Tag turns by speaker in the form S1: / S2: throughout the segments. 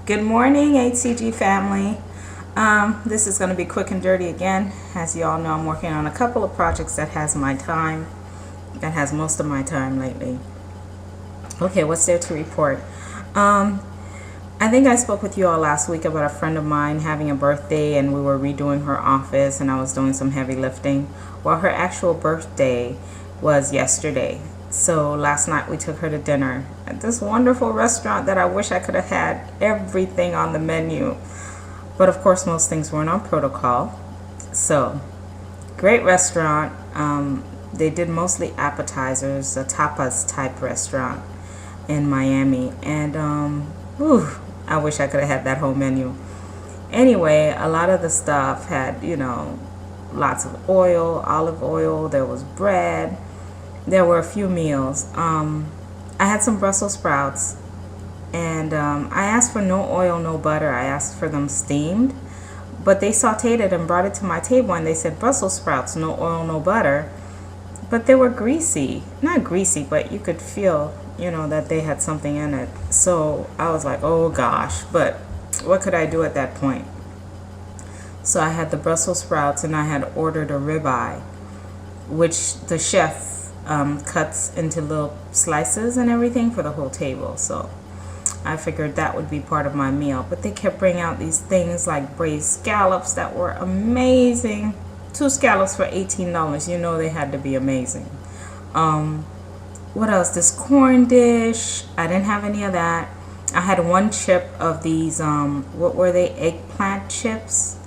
S1: Good morning, Hcg family. This is going to be quick and dirty again. As you all know, I'm working on a couple of projects that has most of my time lately. Okay, what's there to report? I think I spoke with you all last week about a friend of mine having a birthday, and we were redoing her office, and I was doing some heavy lifting. Well, her actual birthday was yesterday. So last night we took her to dinner at this wonderful restaurant that I wish I could have had everything on the menu. But of course, most things weren't on protocol. So, great restaurant. They did mostly appetizers, a tapas type restaurant in Miami. And I wish I could have had that whole menu. Anyway, a lot of the stuff had, lots of oil, olive oil. There was bread. There were a few meals. I had some Brussels sprouts, and I asked for no oil, no butter. I asked for them steamed, but they sauteed it and brought it to my table, and they said Brussels sprouts, no oil, no butter. But they were greasy. Not greasy, but you could feel, that they had something in it. So I was like, oh gosh, but what could I do at that point? So I had the Brussels sprouts, and I had ordered a ribeye, which the chef cuts into little slices and everything for the whole table. So I figured that would be part of my meal. But they kept bringing out these things like braised scallops that were amazing. 2 scallops for $18. They had to be amazing. What else? This corn dish. I didn't have any of that. I had one chip of these, what were they? Eggplant chips?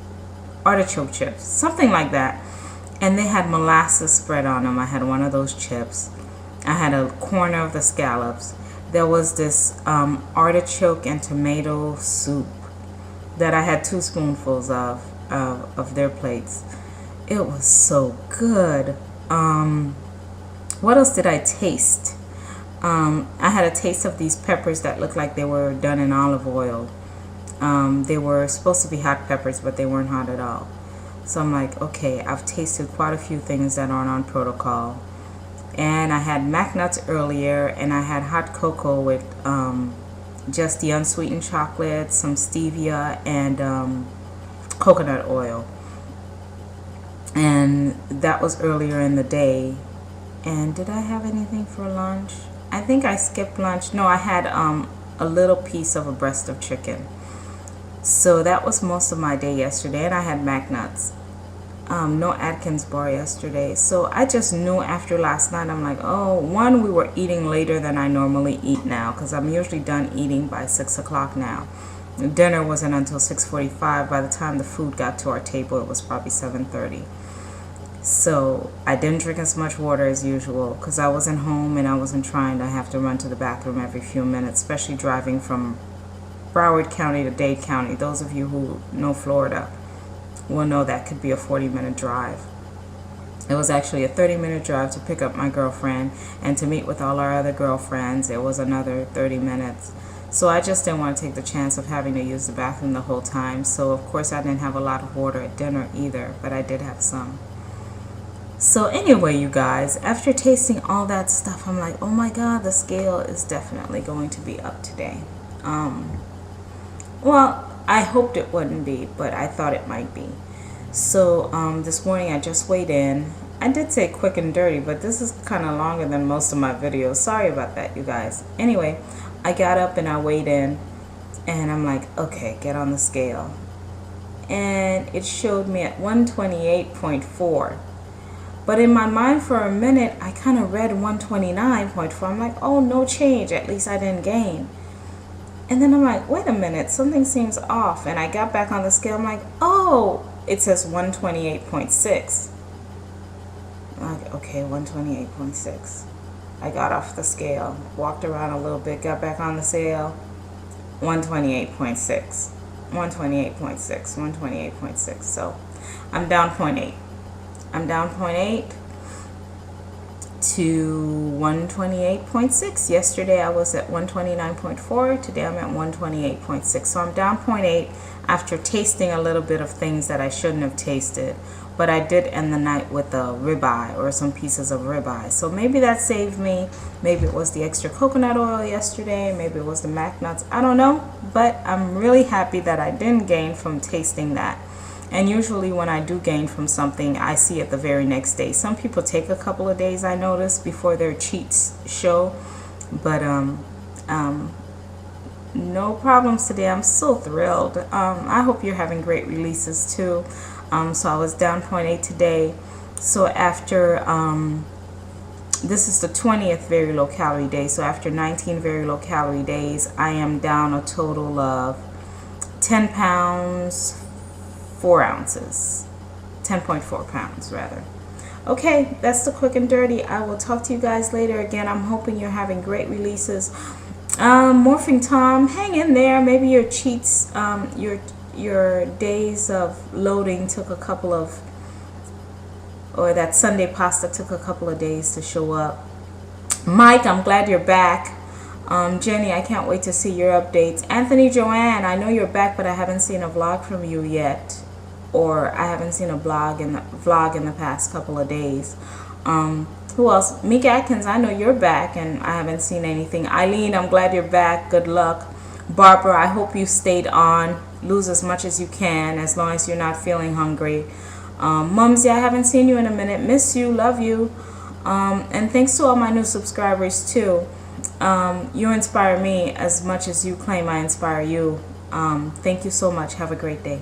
S1: Artichoke chips. Something like that. And they had molasses spread on them. I had one of those chips. I had a corner of the scallops. There was this artichoke and tomato soup that I had 2 spoonfuls of their plates. It was so good. What else did I taste? I had a taste of these peppers that looked like they were done in olive oil. They were supposed to be hot peppers, but they weren't hot at all. So I'm like, okay, I've tasted quite a few things that aren't on protocol. And I had mac nuts earlier, and I had hot cocoa with just the unsweetened chocolate, some stevia, and coconut oil. And that was earlier in the day. And did I have anything for lunch? I think I skipped lunch. No, I had a little piece of a breast of chicken. So that was most of my day yesterday, and I had mac nuts. No Atkins bar yesterday. So I just knew after last night, I'm like, oh, one, we were eating later than I normally eat now, because I'm usually done eating by 6 o'clock now. Dinner wasn't until 6:45. By the time the food got to our table, it was probably 7:30. So I didn't drink as much water as usual because I wasn't home and I wasn't trying to have to run to the bathroom every few minutes, especially driving from Broward County to Dade County. Those of you who know Florida will know that could be a 40-minute drive. It was actually a 30-minute drive to pick up my girlfriend, and to meet with all our other girlfriends, it was another 30 minutes. So I just didn't want to take the chance of having to use the bathroom the whole time. So of course I didn't have a lot of water at dinner either, but I did have some. So anyway, you guys, after tasting all that stuff, I'm like, oh my God, the scale is definitely going to be up today. Well, I hoped it wouldn't be, but I thought it might be. So this morning I just weighed in. I did say quick and dirty, but this is kind of longer than most of my videos. Sorry about that, you guys. Anyway, I got up and I weighed in, and I'm like, okay, get on the scale. And it showed me at 128.4. But in my mind for a minute, I kind of read 129.4. I'm like, oh, no change. At least I didn't gain. And then I'm like, wait a minute, something seems off. And I got back on the scale. I'm like, oh, it says 128.6. I'm like, okay, 128.6. I got off the scale, walked around a little bit, got back on the scale. 128.6. 128.6. 128.6. So I'm down 0.8. I'm down 0.8 to 128.6. Yesterday I was at 129.4. Today I'm at 128.6. So I'm down 0.8 after tasting a little bit of things that I shouldn't have tasted. but I did end the night with a ribeye or some pieces of ribeye. So maybe that saved me. Maybe it was the extra coconut oil yesterday. Maybe it was the mac nuts. I don't know. But I'm really happy that I didn't gain from tasting that. And usually when I do gain from something, I see it the very next day. Some people take a couple of days, I notice, before their cheats show. But no problems today. I'm so thrilled. I hope you're having great releases too. So I was down 0.8 today. So after this is the 20th very low calorie day. So after 19 very low calorie days, I am down a total of 10 pounds 4 ounces, 10.4 pounds rather. Okay, that's the quick and dirty. I will talk to you guys later. Again, I'm hoping you're having great releases. Morphing Tom, hang in there. Maybe your cheats, your days of loading took a couple of, or that Sunday pasta took a couple of days to show up. Mike, I'm glad you're back. Jenny, I can't wait to see your updates. Anthony Joanne, I know you're back, but I haven't seen a vlog from you yet, or I haven't seen a vlog in the past couple of days. Who else? Meek Atkins, I know you're back and I haven't seen anything. Eileen, I'm glad you're back. Good luck. Barbara, I hope you stayed on. Lose as much as you can, as long as you're not feeling hungry. Mumsy, I haven't seen you in a minute. Miss you, love you. And thanks to all my new subscribers too. You inspire me as much as you claim I inspire you. Thank you so much. Have a great day.